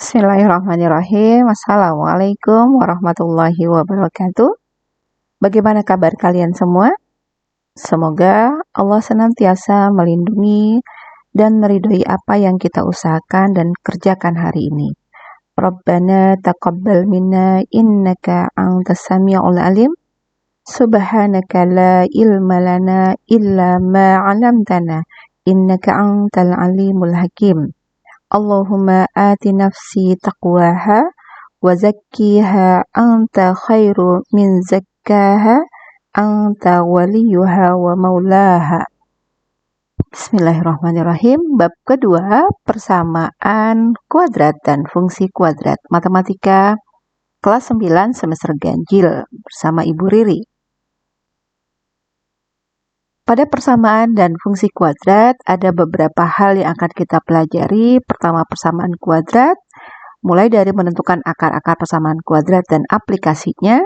Bismillahirrahmanirrahim. Assalamualaikum warahmatullahi wabarakatuh. Bagaimana kabar kalian semua? Semoga Allah senantiasa melindungi dan meridhoi apa yang kita usahakan dan kerjakan hari ini. Rabbana taqabbal minna innaka antas samiul alim. Subhanaka la ilma lana illa ma 'allamtana innaka antal alimul hakim. Allahumma ati nafsi taqwaha wa zakkiha anta khairu min zakkaha anta waliyuha wa maulaha. Bismillahirrahmanirrahim. Bab kedua, persamaan kuadrat dan fungsi kuadrat. Matematika kelas 9 semester ganjil bersama Ibu Riri. Pada persamaan dan fungsi kuadrat, ada beberapa hal yang akan kita pelajari. Pertama, persamaan kuadrat, mulai dari menentukan akar-akar persamaan kuadrat dan aplikasinya.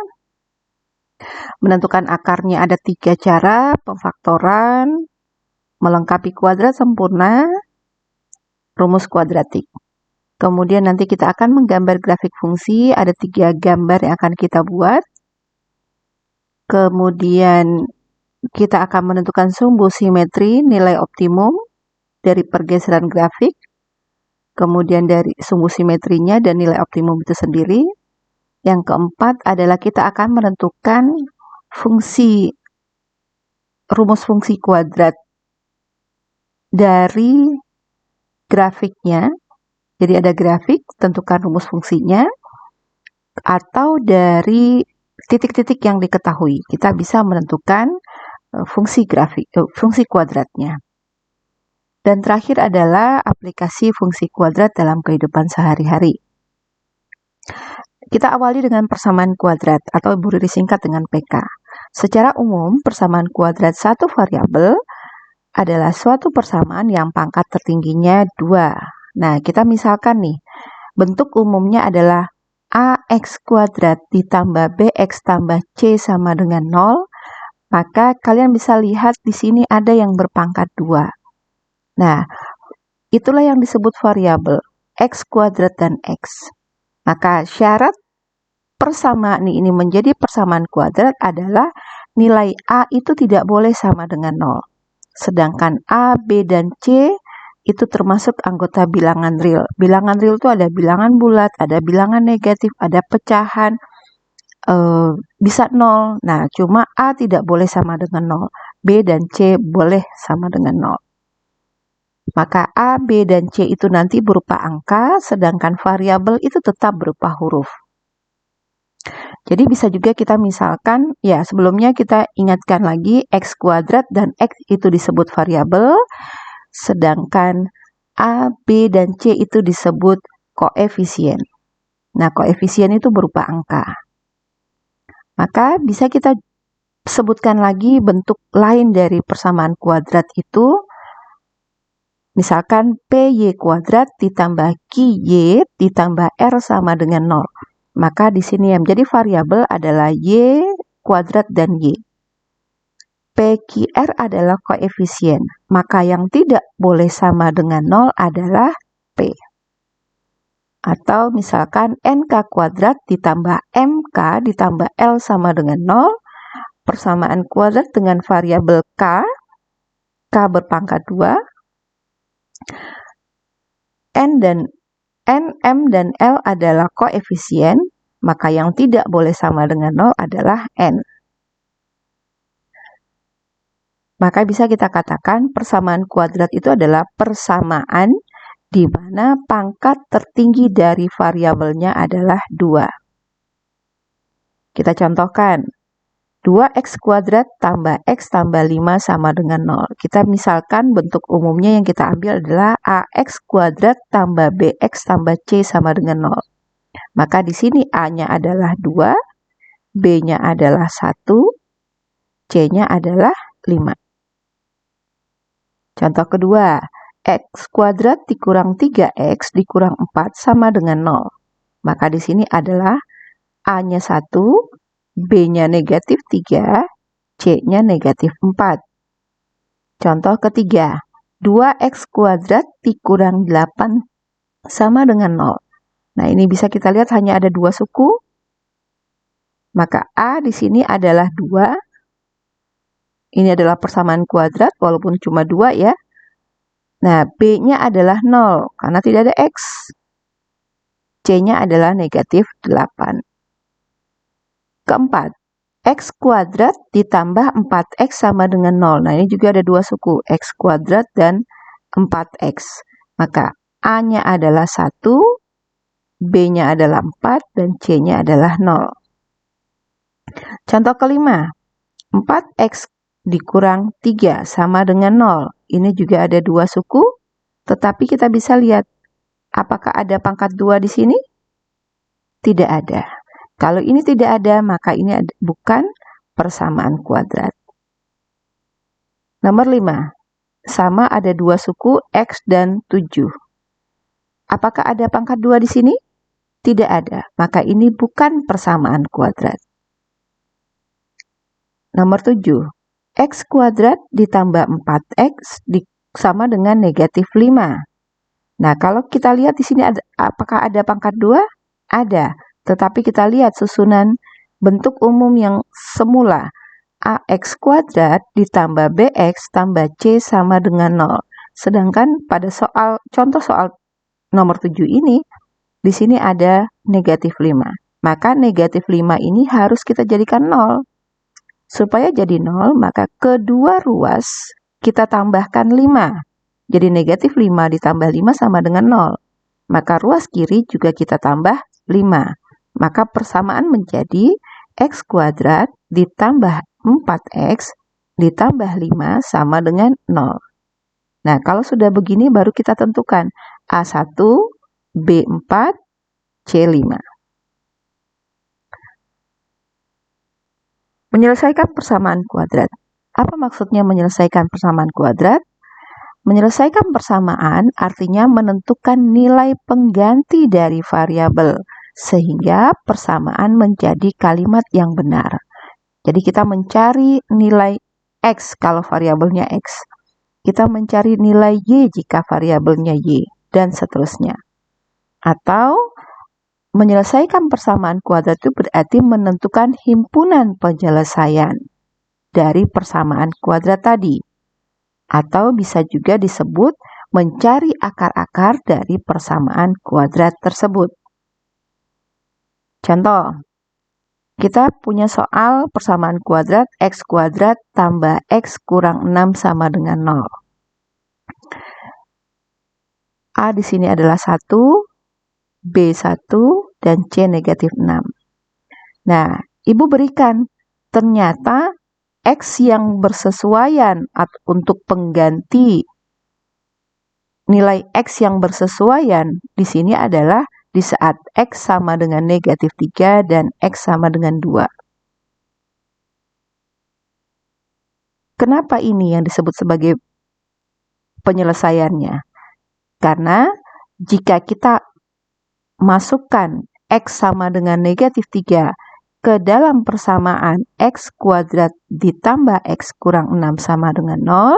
Menentukan akarnya ada 3 cara, pemfaktoran, melengkapi kuadrat sempurna, rumus kuadratik. Kemudian nanti kita akan menggambar grafik fungsi, ada 3 gambar yang akan kita buat. Kemudian kita akan menentukan sumbu simetri nilai optimum dari pergeseran grafik, kemudian dari sumbu simetrinya dan nilai optimum itu sendiri. Yang keempat adalah kita akan menentukan rumus fungsi kuadrat dari grafiknya. Jadi ada grafik, tentukan rumus fungsinya, atau dari titik-titik yang diketahui. Kita bisa menentukan fungsi kuadratnya. Dan terakhir adalah aplikasi fungsi kuadrat dalam kehidupan sehari-hari. Kita awali dengan persamaan kuadrat atau Ibu Riri singkat dengan PK. Secara umum, persamaan kuadrat satu variabel adalah suatu persamaan yang pangkat tertingginya 2. Nah, kita misalkan nih, bentuk umumnya adalah AX kuadrat ditambah BX tambah C sama dengan 0. Maka kalian bisa lihat di sini ada yang berpangkat 2. Nah, itulah yang disebut variabel X kuadrat dan X. Maka syarat persamaan ini menjadi persamaan kuadrat adalah nilai A itu tidak boleh sama dengan 0. Sedangkan A, B, dan C itu termasuk anggota bilangan real. Bilangan real itu ada bilangan bulat, ada bilangan negatif, ada pecahan, bisa 0. Nah, cuma A tidak boleh sama dengan 0. B dan C boleh sama dengan 0. Maka A, B, dan C itu nanti berupa angka, sedangkan variabel itu tetap berupa huruf. Jadi bisa juga kita misalkan, ya sebelumnya kita ingatkan lagi, X kuadrat dan X itu disebut variabel, sedangkan A, B, dan C itu disebut koefisien. Nah, koefisien itu berupa angka. Maka bisa kita sebutkan lagi bentuk lain dari persamaan kuadrat itu. Misalkan PY kuadrat ditambah QY ditambah R sama dengan 0. Maka di sini yang menjadi variabel adalah Y kuadrat dan Y. PQR adalah koefisien. Maka yang tidak boleh sama dengan 0 adalah P. Atau misalkan NK kuadrat ditambah MK ditambah L sama dengan 0. Persamaan kuadrat dengan variabel K. K berpangkat 2. M dan L adalah koefisien. Maka yang tidak boleh sama dengan 0 adalah N. Maka bisa kita katakan persamaan kuadrat itu adalah persamaan di mana pangkat tertinggi dari variabelnya adalah 2. Kita contohkan, 2x kuadrat tambah x tambah 5 sama dengan 0. Kita misalkan bentuk umumnya yang kita ambil adalah ax kuadrat tambah bx tambah c sama dengan 0. Maka di sini a-nya adalah 2, b-nya adalah 1, c-nya adalah 5. Contoh kedua, x kuadrat dikurang 3x dikurang 4 sama dengan 0. Maka di sini adalah A-nya 1, B-nya negatif 3, C-nya negatif 4. Contoh ketiga, 2x kuadrat dikurang 8 sama dengan 0. Nah, ini bisa kita lihat hanya ada 2 suku. Maka A di sini adalah 2. Ini adalah persamaan kuadrat walaupun cuma 2 ya. Nah, B-nya adalah 0 karena tidak ada X. C-nya adalah negatif 8. Keempat, X kuadrat ditambah 4X sama dengan 0. Nah, ini juga ada 2 suku, X kuadrat dan 4X. Maka A-nya adalah 1, B-nya adalah 4, dan C-nya adalah 0. Contoh kelima, 4X dikurang 3 sama dengan 0. Ini juga ada 2 suku, tetapi kita bisa lihat, apakah ada pangkat 2 di sini? Tidak ada. Kalau ini tidak ada, maka ini bukan persamaan kuadrat. Nomor 5. Sama ada 2 suku X dan 7. Apakah ada pangkat 2 di sini? Tidak ada. Maka ini bukan persamaan kuadrat. Nomor 7. X kuadrat ditambah 4X sama dengan negatif 5. Nah, kalau kita lihat di sini apakah ada pangkat 2? Ada. Tetapi kita lihat susunan bentuk umum yang semula. AX kuadrat ditambah BX tambah C sama dengan 0. Sedangkan pada contoh soal nomor 7 ini, di sini ada negatif 5. Maka negatif 5 ini harus kita jadikan 0. Supaya jadi 0, maka kedua ruas kita tambahkan 5. Jadi negatif 5 ditambah 5 sama dengan 0. Maka ruas kiri juga kita tambah 5. Maka persamaan menjadi X kuadrat ditambah 4X ditambah 5 sama dengan 0. Nah, kalau sudah begini baru kita tentukan A1, B4, C5. Menyelesaikan persamaan kuadrat. Apa maksudnya menyelesaikan persamaan kuadrat? Menyelesaikan persamaan artinya menentukan nilai pengganti dari variabel sehingga persamaan menjadi kalimat yang benar. Jadi kita mencari nilai X kalau variabelnya X. Kita mencari nilai Y jika variabelnya Y, dan seterusnya. Atau menyelesaikan persamaan kuadrat itu berarti menentukan himpunan penyelesaian dari persamaan kuadrat tadi. Atau bisa juga disebut mencari akar-akar dari persamaan kuadrat tersebut. Contoh, kita punya soal persamaan kuadrat X kuadrat tambah X kurang 6 sama dengan 0. A di sini adalah 1, B 1, dan C negatif 6. Nah, Ibu berikan, ternyata X yang bersesuaian untuk pengganti nilai X yang bersesuaian di sini adalah di saat X sama dengan negatif 3 dan X sama dengan 2. Kenapa ini yang disebut sebagai penyelesaiannya? Karena jika kita masukkan X sama dengan negatif 3 ke dalam persamaan X kuadrat ditambah X kurang 6 sama dengan 0,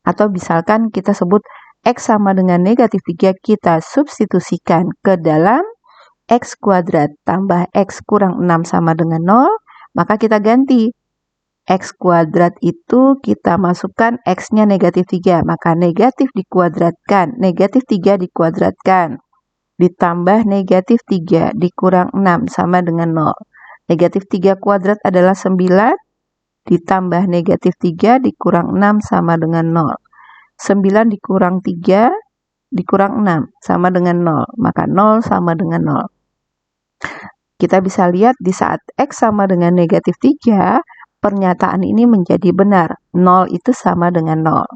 atau misalkan kita sebut X sama dengan negatif 3 kita substitusikan ke dalam X kuadrat tambah X kurang 6 sama dengan 0, maka kita ganti. X kuadrat itu kita masukkan X-nya negatif 3, maka negatif dikuadratkan, negatif 3 dikuadratkan, ditambah negatif 3 dikurang 6 sama dengan 0. Negatif 3 kuadrat adalah 9, ditambah negatif 3 dikurang 6 sama dengan 0. 9 dikurang 3 dikurang 6 sama dengan 0, maka 0 sama dengan 0. Kita bisa lihat di saat X sama dengan negatif 3, pernyataan ini menjadi benar. 0 itu sama dengan 0.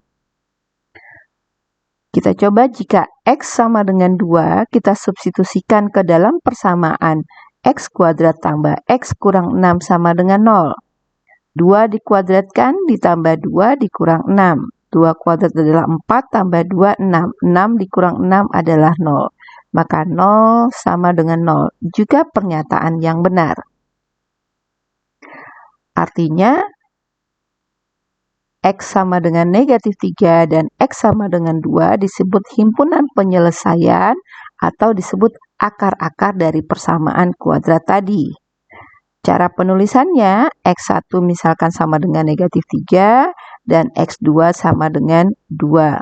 Kita coba jika X sama dengan 2, kita substitusikan ke dalam persamaan X kuadrat tambah X kurang 6 sama dengan 0. 2 dikuadratkan ditambah 2 dikurang 6. 2 kuadrat adalah 4 tambah 2, 6. 6 dikurang 6 adalah 0. Maka 0 sama dengan 0. Juga pernyataan yang benar. Artinya, X sama dengan negatif 3 dan X sama dengan 2 disebut himpunan penyelesaian atau disebut akar-akar dari persamaan kuadrat tadi. Cara penulisannya, X1 misalkan sama dengan negatif 3 dan X2 sama dengan 2.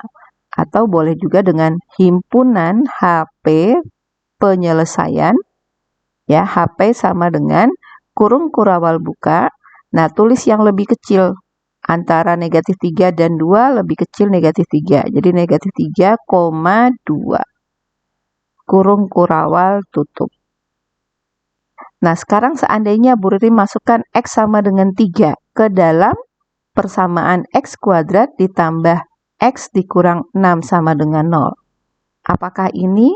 Atau boleh juga dengan himpunan HP penyelesaian. Ya, HP sama dengan kurung kurawal buka. Nah, tulis yang lebih kecil. Antara negatif 3 dan 2 lebih kecil negatif 3. Jadi negatif 3,2. Kurung kurawal tutup. Nah, sekarang seandainya Bu Riri masukkan X sama dengan 3 ke dalam persamaan X kuadrat ditambah X dikurang 6 sama dengan 0. Apakah ini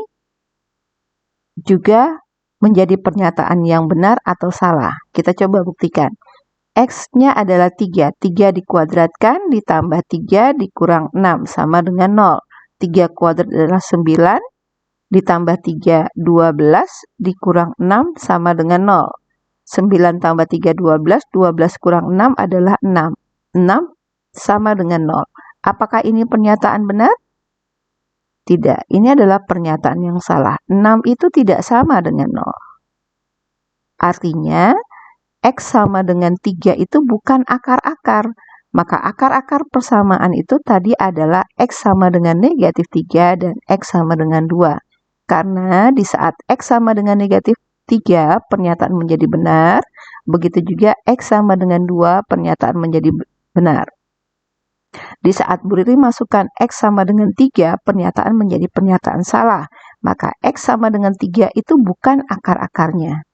juga menjadi pernyataan yang benar atau salah? Kita coba buktikan. X-nya adalah 3. 3 dikuadratkan ditambah 3 dikurang 6 sama dengan 0. 3 kuadrat adalah 9. Ditambah 3, 12, dikurang 6 sama dengan 0. 9 tambah 3, 12, 12 kurang 6 adalah 6. 6 sama dengan 0. Apakah ini pernyataan benar? Tidak, ini adalah pernyataan yang salah. 6 itu tidak sama dengan 0. Artinya, X sama dengan 3 itu bukan akar-akar. Maka akar-akar persamaan itu tadi adalah X sama dengan negatif 3 dan X sama dengan 2. Karena di saat X sama dengan negatif 3, pernyataan menjadi benar. Begitu juga X sama dengan 2, pernyataan menjadi benar. Di saat Bu Riri masukkan X sama dengan 3, pernyataan menjadi pernyataan salah. Maka X sama dengan 3 itu bukan akar-akarnya.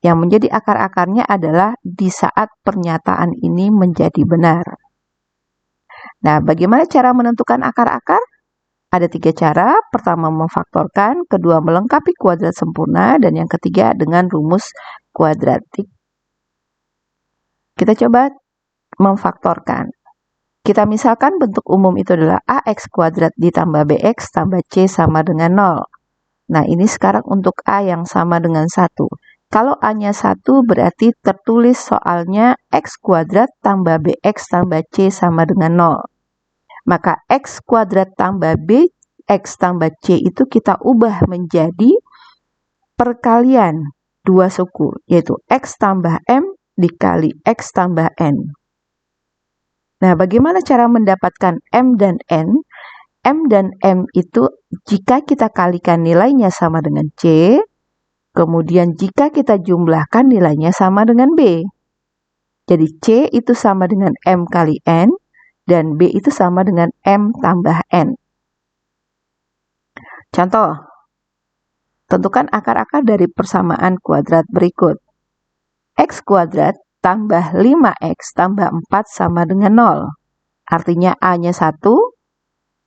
Yang menjadi akar-akarnya adalah di saat pernyataan ini menjadi benar. Nah, bagaimana cara menentukan akar-akar? Ada 3 cara. Pertama memfaktorkan, kedua melengkapi kuadrat sempurna, dan yang ketiga dengan rumus kuadratik. Kita coba memfaktorkan. Kita misalkan bentuk umum itu adalah AX kuadrat ditambah BX tambah C sama dengan 0. Nah, ini sekarang untuk A yang sama dengan 1. Kalau A-nya 1 berarti tertulis soalnya X kuadrat tambah BX tambah C sama dengan 0. Maka X kuadrat tambah B, X tambah C itu kita ubah menjadi perkalian dua suku, yaitu X tambah M dikali X tambah N. Nah, bagaimana cara mendapatkan M dan N? M dan M itu jika kita kalikan nilainya sama dengan C, kemudian jika kita jumlahkan nilainya sama dengan B. Jadi C itu sama dengan M kali N, dan B itu sama dengan M tambah N. Contoh, tentukan akar-akar dari persamaan kuadrat berikut. X kuadrat tambah 5X tambah 4 sama dengan 0. Artinya A-nya 1,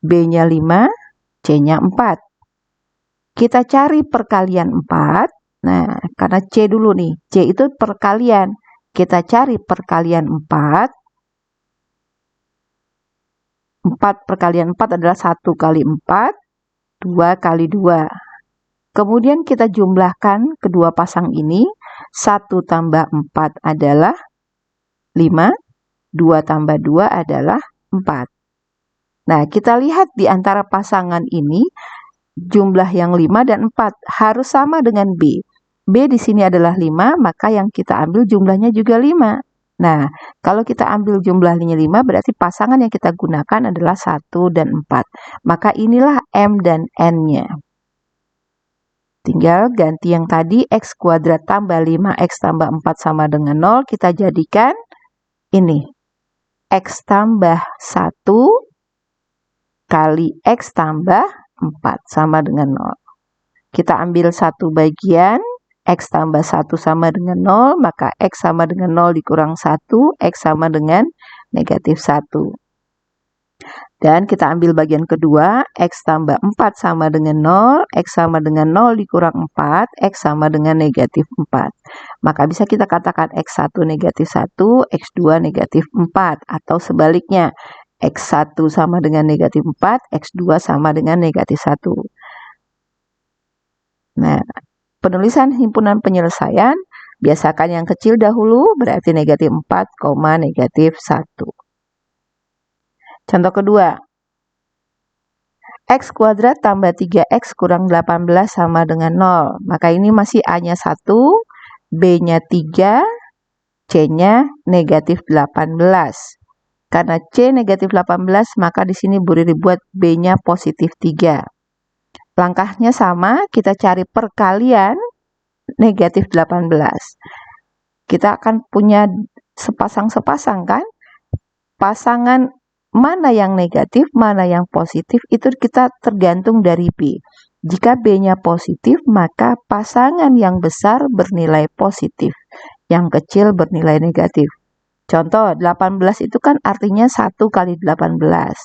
B-nya 5, C-nya 4. Kita cari perkalian 4. Nah, karena C dulu nih. C itu perkalian. Kita cari perkalian 4. 4 perkalian 4 adalah 1 kali 4, 2 kali 2. Kemudian kita jumlahkan kedua pasang ini. 1 tambah 4 adalah 5, 2 tambah 2 adalah 4. Nah, kita lihat di antara pasangan ini, jumlah yang 5 dan 4 harus sama dengan B. B di sini adalah 5, maka yang kita ambil jumlahnya juga 5. Nah, kalau kita ambil jumlahnya 5, berarti pasangan yang kita gunakan adalah 1 dan 4. Maka inilah M dan N-nya. Tinggal ganti yang tadi, X kuadrat tambah 5X tambah 4 sama dengan 0. Kita jadikan ini. X tambah 1 kali X tambah 4 sama dengan 0. Kita ambil satu bagian. X tambah 1 sama dengan 0, maka X sama dengan 0 dikurang 1, X sama dengan negatif 1. Dan kita ambil bagian kedua, X tambah 4 sama dengan 0, X sama dengan 0 dikurang 4, X sama dengan negatif 4. Maka bisa kita katakan X1 negatif 1, X2 negatif 4, atau sebaliknya, X1 sama dengan negatif 4, X2 sama dengan negatif 1. Nah, penulisan himpunan penyelesaian, biasakan yang kecil dahulu, berarti negatif 4, negatif 1. Contoh kedua, X kuadrat tambah 3X kurang 18 sama dengan 0. Maka ini masih A-nya 1, B-nya 3, C-nya negatif 18. Karena C negatif 18, maka di sini Bu Riri buat B-nya positif 3. Langkahnya sama, kita cari perkalian negatif 18. Kita akan punya sepasang-sepasang kan? Pasangan mana yang negatif, mana yang positif, itu kita tergantung dari B. Jika B-nya positif, maka pasangan yang besar bernilai positif, yang kecil bernilai negatif. Contoh, 18 itu kan artinya 1 kali 18.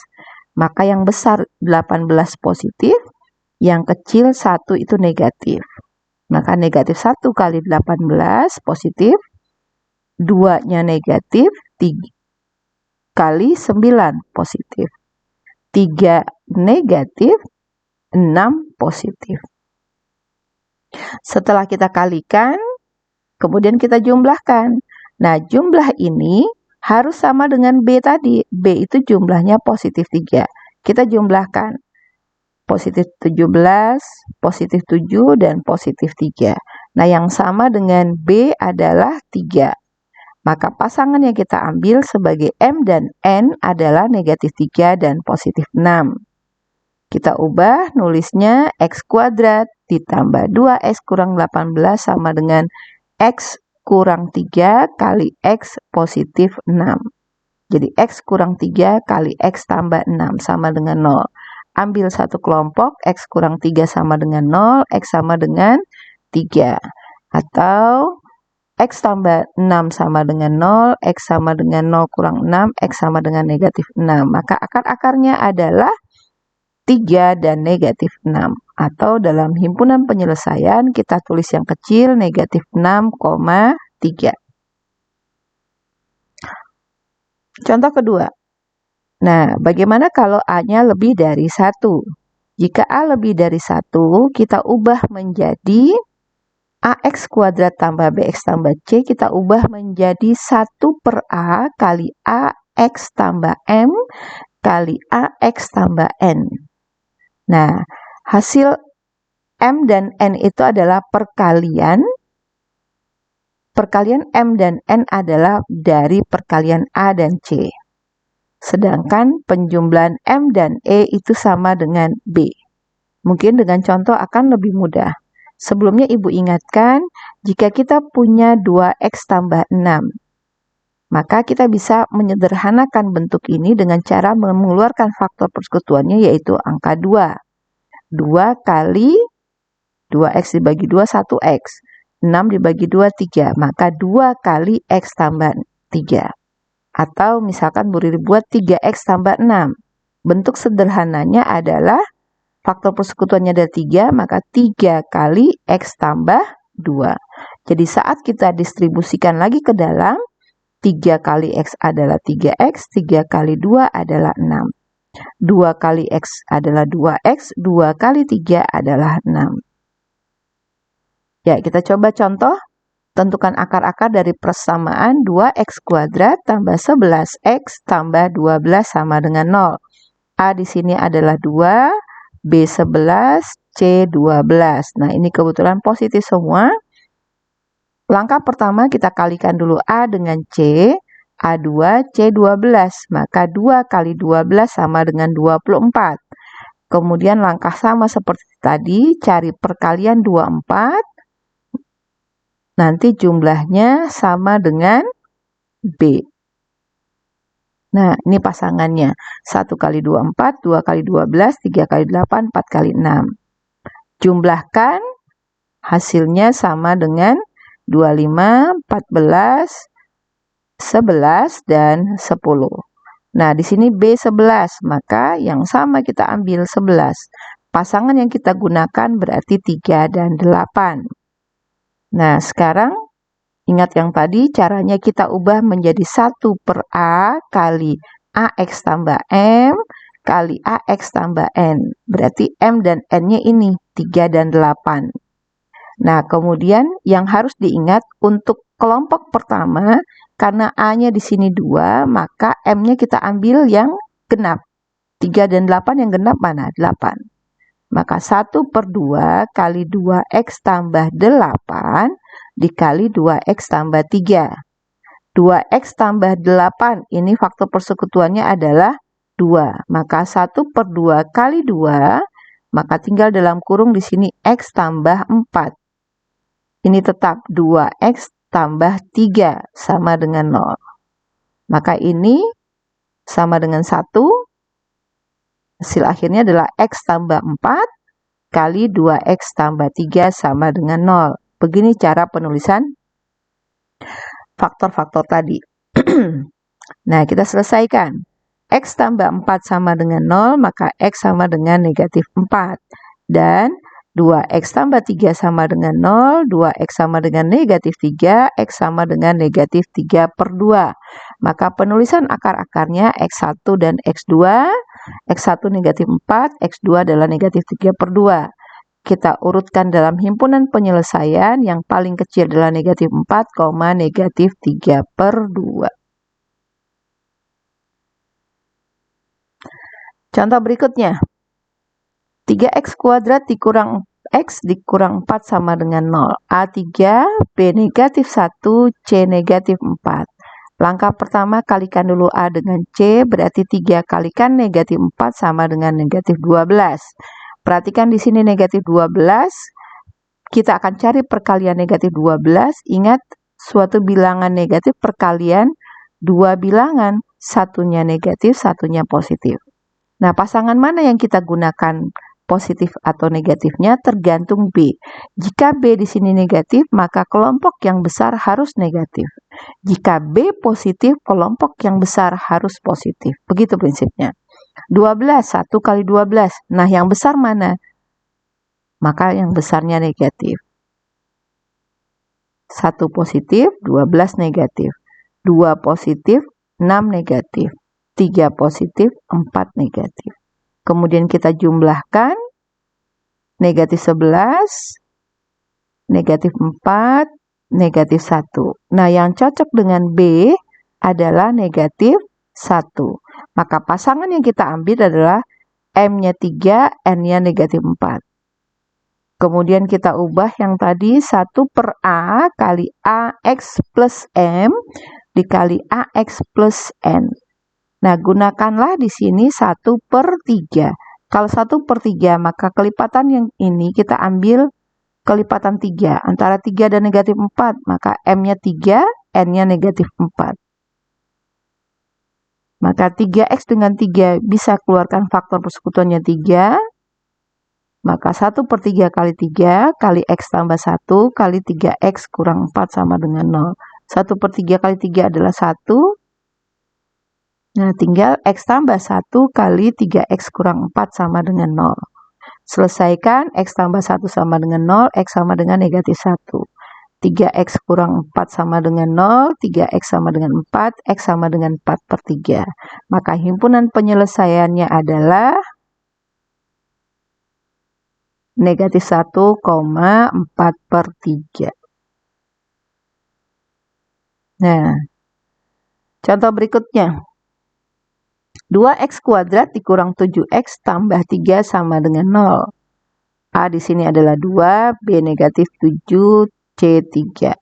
Maka yang besar 18 positif, yang kecil 1 itu negatif. Maka negatif 1 kali 18 positif, 2-nya negatif, 3 kali 9 positif. 3 negatif, 6 positif. Setelah kita kalikan, kemudian kita jumlahkan. Nah, jumlah ini harus sama dengan B tadi. B itu jumlahnya positif 3. Kita jumlahkan. Positif 17, positif 7, dan positif 3. Nah, yang sama dengan B adalah 3. Maka pasangan yang kita ambil sebagai M dan N adalah negatif 3 dan positif 6. Kita ubah nulisnya X kuadrat ditambah 2X kurang 18 sama dengan X kurang 3 kali X positif 6. Jadi X kurang 3 kali X tambah 6 sama dengan 0. Ambil satu kelompok, X kurang 3 sama dengan 0, X sama dengan 3. Atau X tambah 6 sama dengan 0, X sama dengan 0 kurang 6, X sama dengan negatif 6. Maka akar-akarnya adalah 3 dan negatif 6. Atau dalam himpunan penyelesaian kita tulis yang kecil negatif 6,3. Contoh kedua. Nah, bagaimana kalau A-nya lebih dari 1? Jika A lebih dari 1, kita ubah menjadi AX kuadrat tambah BX tambah C, kita ubah menjadi 1 per A kali AX tambah M kali AX tambah N. Nah, hasil M dan N itu adalah perkalian. Perkalian M dan N adalah dari perkalian A dan C. Sedangkan penjumlahan M dan E itu sama dengan B. Mungkin dengan contoh akan lebih mudah. Sebelumnya Ibu ingatkan, jika kita punya 2X tambah 6, maka kita bisa menyederhanakan bentuk ini dengan cara mengeluarkan faktor persekutuannya, yaitu angka 2. 2 kali 2X dibagi 2, 1X. 6 dibagi 2, 3. Maka 2 kali X tambah 3. Atau misalkan Bu Riri buat 3X tambah 6. Bentuk sederhananya adalah faktor persekutuannya ada 3, maka 3 kali X tambah 2. Jadi saat kita distribusikan lagi ke dalam, 3 kali X adalah 3X, 3 kali 2 adalah 6. 2 kali X adalah 2X, 2 kali 3 adalah 6. Ya, kita coba contoh. Tentukan akar-akar dari persamaan 2X kuadrat tambah 11X tambah 12 sama dengan 0. A di sini adalah 2, B 11, C 12. Nah, ini kebetulan positif semua. Langkah pertama kita kalikan dulu A dengan C. A2, C12. Maka 2 kali 12 sama dengan 24. Kemudian langkah sama seperti tadi, cari perkalian 24. Nanti jumlahnya sama dengan B. Nah, ini pasangannya. 1 kali 24, 2 kali 12, 3 kali 8, 4 kali 6. Jumlahkan, hasilnya sama dengan 25, 14, 11, dan 10. Nah, di sini B11, maka yang sama kita ambil 11. Pasangan yang kita gunakan berarti 3 dan 8. Nah, sekarang ingat yang tadi, caranya kita ubah menjadi 1 per A kali AX tambah M kali AX tambah N. Berarti M dan N-nya ini 3 dan 8. Nah, kemudian yang harus diingat untuk kelompok pertama, karena A-nya di sini 2, maka M-nya kita ambil yang genap. 3 dan 8 yang genap mana? 8. Maka 1/2 kali 2x tambah 8 dikali 2x tambah 3. 2x tambah 8, ini faktor persekutuannya adalah 2. Maka 1/2 kali 2, maka tinggal dalam kurung di sini x tambah 4. Ini tetap 2x tambah 3 sama dengan 0. Maka ini sama dengan 1. Hasil akhirnya adalah x tambah 4 kali 2x tambah 3 sama dengan 0. Begini cara penulisan faktor-faktor tadi. Nah, kita selesaikan. X tambah 4 sama dengan 0, maka X sama dengan negatif 4. Dan 2X tambah 3 sama dengan 0, 2X sama dengan negatif 3, X sama dengan negatif 3/2. Maka penulisan akar-akarnya X1 dan X2. X1 negatif 4, X2 adalah negatif 3/2. Kita urutkan dalam himpunan penyelesaian, yang paling kecil adalah negatif 4, negatif 3/2. Contoh berikutnya. 3x kuadrat dikurang x dikurang 4 sama dengan 0. A3, B negatif 1, C negatif 4. Langkah pertama, kalikan dulu A dengan C, berarti 3 kalikan negatif 4 sama dengan negatif 12. Perhatikan di sini negatif 12. Kita akan cari perkalian negatif 12. Ingat, suatu bilangan negatif perkalian dua bilangan. Satunya negatif, satunya positif. Nah, pasangan mana yang kita gunakan positif atau negatifnya tergantung B. Jika B di sini negatif, maka kelompok yang besar harus negatif. Jika B positif, kelompok yang besar harus positif. Begitu prinsipnya. 12, 1 kali 12. Nah, yang besar mana? Maka yang besarnya negatif. 1 positif, 12 negatif. 2 positif, 6 negatif. 3 positif, 4 negatif. Kemudian kita jumlahkan, negatif 11, negatif 4, negatif 1. Nah, yang cocok dengan B adalah negatif 1. Maka pasangan yang kita ambil adalah M-nya 3, N-nya negatif 4. Kemudian kita ubah yang tadi 1/A kali AX plus M dikali AX plus N. Nah, gunakanlah di sini 1/3. Kalau 1/3, maka kelipatan yang ini kita ambil kelipatan 3. Antara 3 dan negatif 4, maka M-nya 3, N-nya negatif 4. Maka 3X dengan 3 bisa keluarkan faktor persekutuannya 3. Maka 1/3 kali 3 kali X tambah 1 kali 3X kurang 4 sama dengan 0. 1/3 kali 3 adalah 1. Nah, tinggal X tambah 1 kali 3X kurang 4 sama dengan 0. Selesaikan, X tambah 1 sama dengan 0, X sama dengan negatif 1. 3X kurang 4 sama dengan 0, 3X sama dengan 4, X sama dengan 4/3. Maka himpunan penyelesaiannya adalah negatif 1,4/3. Nah, contoh berikutnya. 2x kuadrat dikurang 7x tambah 3 sama dengan 0. A di sini adalah 2, B negatif 7, C 3.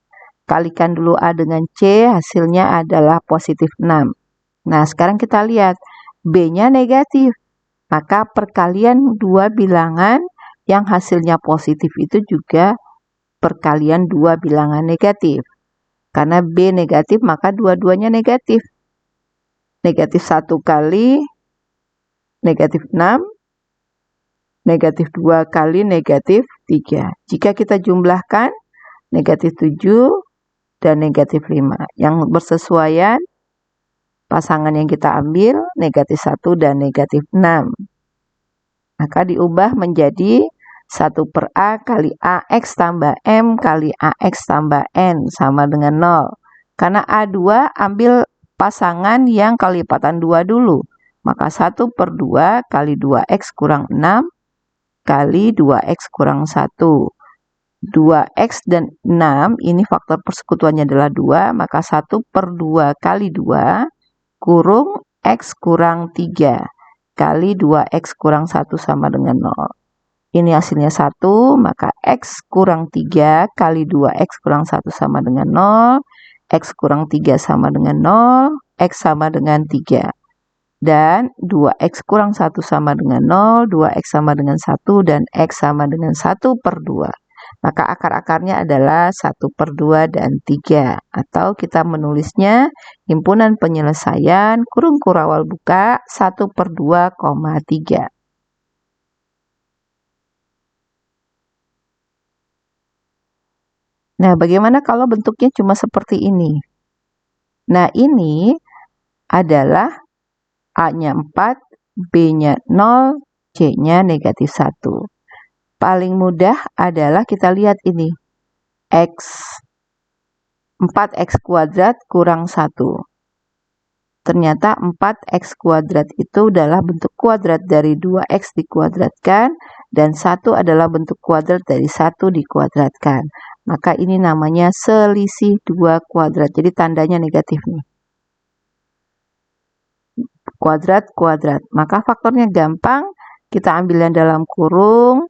Kalikan dulu A dengan C, hasilnya adalah positif 6. Nah, sekarang kita lihat B-nya negatif. Maka perkalian dua bilangan yang hasilnya positif itu juga perkalian dua bilangan negatif. Karena B negatif, maka dua-duanya negatif. Negatif 1 kali negatif 6, negatif 2 kali negatif 3. Jika kita jumlahkan, negatif 7 dan negatif 5. Yang bersesuaian, pasangan yang kita ambil, negatif 1 dan negatif 6. Maka diubah menjadi 1/A kali AX tambah M kali AX tambah N sama dengan 0. Karena A2 ambil pasangan yang kelipatan 2 dulu. Maka 1/2 kali 2X kurang 6 kali 2X kurang 1. 2X dan 6 ini faktor persekutuannya adalah 2. Maka 1/2 kali 2 kurung X kurang 3. kali 2x kurang 1 sama dengan 0. Ini hasilnya 1, maka x kurang 3 kali 2x kurang 1 sama dengan 0. X kurang 3 sama dengan 0, x sama dengan 3. Dan 2x kurang 1 sama dengan 0, 2x sama dengan 1, dan x sama dengan 1/2. Maka akar-akarnya adalah 1/2 dan 3. Atau kita menulisnya himpunan penyelesaian kurung kurawal buka 1/2,3. Nah, bagaimana kalau bentuknya cuma seperti ini? Nah, ini adalah A-nya 4, B-nya 0, C-nya -1. Paling mudah adalah kita lihat ini. 4x kuadrat kurang 1. Ternyata 4x kuadrat itu adalah bentuk kuadrat dari 2x dikuadratkan, dan 1 adalah bentuk kuadrat dari 1 dikuadratkan. Maka ini namanya selisih 2 kuadrat. Jadi tandanya negatif nih. Kuadrat, kuadrat. Maka faktornya gampang. Kita ambil yang dalam kurung.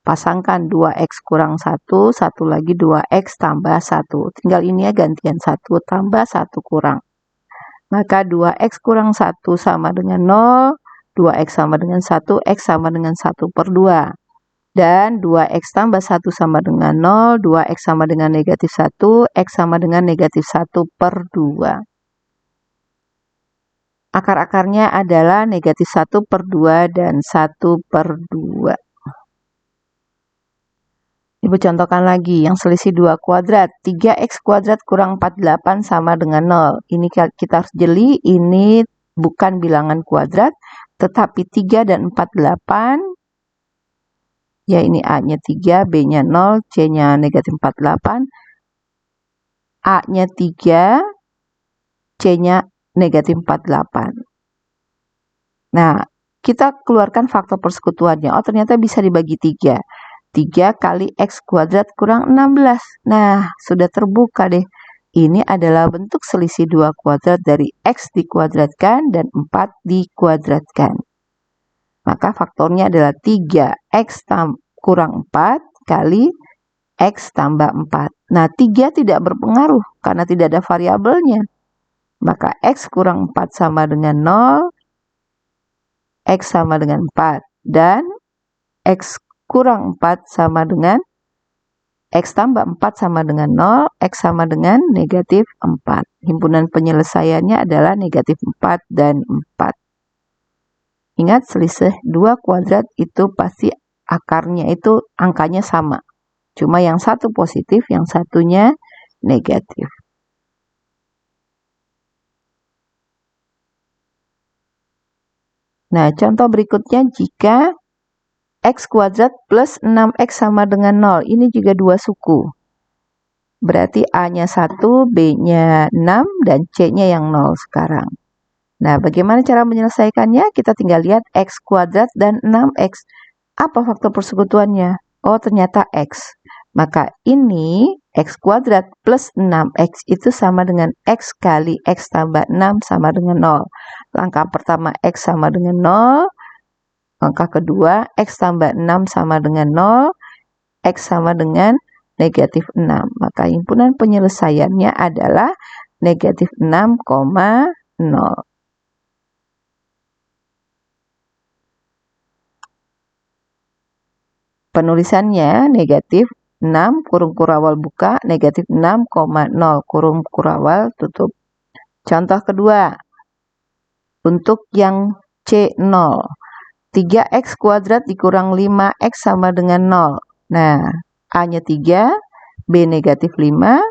Pasangkan 2x kurang 1, 1 lagi 2x tambah 1. Tinggal ini ya gantian 1 tambah 1 kurang. Maka 2x kurang 1 sama dengan 0, 2x sama dengan 1, x sama dengan 1/2. Dan 2x tambah 1 sama dengan 0, 2x sama dengan -1, x sama dengan -1/2. Akar-akarnya adalah -1/2 dan 1/2. Ibu contohkan lagi yang selisih 2 kuadrat. 3x kuadrat kurang 48 sama dengan 0. Ini kita harus jeli, ini bukan bilangan kuadrat, tetapi 3 dan 48. Ya, ini A-nya 3, B-nya 0, C-nya -48. A-nya 3, C-nya -48. Nah, kita keluarkan faktor persekutuannya. Oh, ternyata bisa dibagi 3. 3 kali x kuadrat kurang 16. Nah, sudah terbuka deh. Ini adalah bentuk selisih 2 kuadrat dari x dikuadratkan dan 4 dikuadratkan. Maka faktornya adalah 3x kurang 4 kali x tambah 4. Nah, 3 tidak berpengaruh karena tidak ada variabelnya. Maka x kurang 4 sama dengan 0, x sama dengan 4. Dan x kurang 4 sama dengan x tambah 4 sama dengan 0, x sama dengan -4. Himpunan penyelesaiannya adalah -4 dan 4. Ingat, selisih 2 kuadrat itu pasti akarnya itu angkanya sama. Cuma yang satu positif, yang satunya negatif. Nah, contoh berikutnya jika x kuadrat plus 6x sama dengan 0. Ini juga dua suku. Berarti A-nya 1, B-nya 6, dan C-nya yang 0 sekarang. Nah, bagaimana cara menyelesaikannya? Kita tinggal lihat x kuadrat dan 6x. Apa faktor persekutuannya? Oh, ternyata x. Maka ini x kuadrat plus 6x itu sama dengan x kali x tambah 6 sama dengan 0. Langkah pertama x sama dengan 0. Langkah kedua x tambah 6 sama dengan 0. X sama dengan -6. Maka himpunan penyelesaiannya adalah -6,0. Penulisannya -6 kurung kurawal buka, -6,0 kurung kurawal tutup. Contoh kedua, untuk yang C0. 3x kuadrat dikurang 5x sama dengan 0. Nah, A-nya 3, B -5,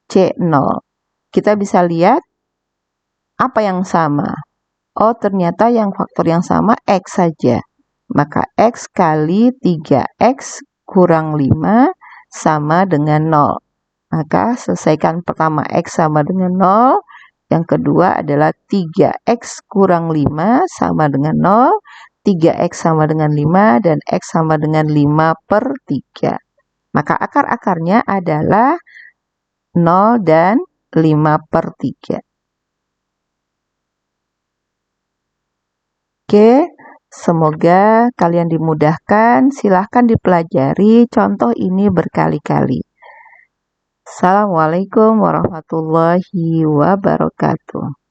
C 0. Kita bisa lihat apa yang sama. Oh, ternyata yang faktor yang sama x saja. Maka x kali 3x kurang 5 sama dengan 0. Maka selesaikan pertama x sama dengan 0. Yang kedua adalah 3x kurang 5 sama dengan 0. 3x sama dengan 5 dan x sama dengan 5/3. Maka akar-akarnya adalah 0 dan 5/3. Oke, semoga kalian dimudahkan. Silahkan dipelajari contoh ini berkali-kali. Assalamualaikum warahmatullahi wabarakatuh.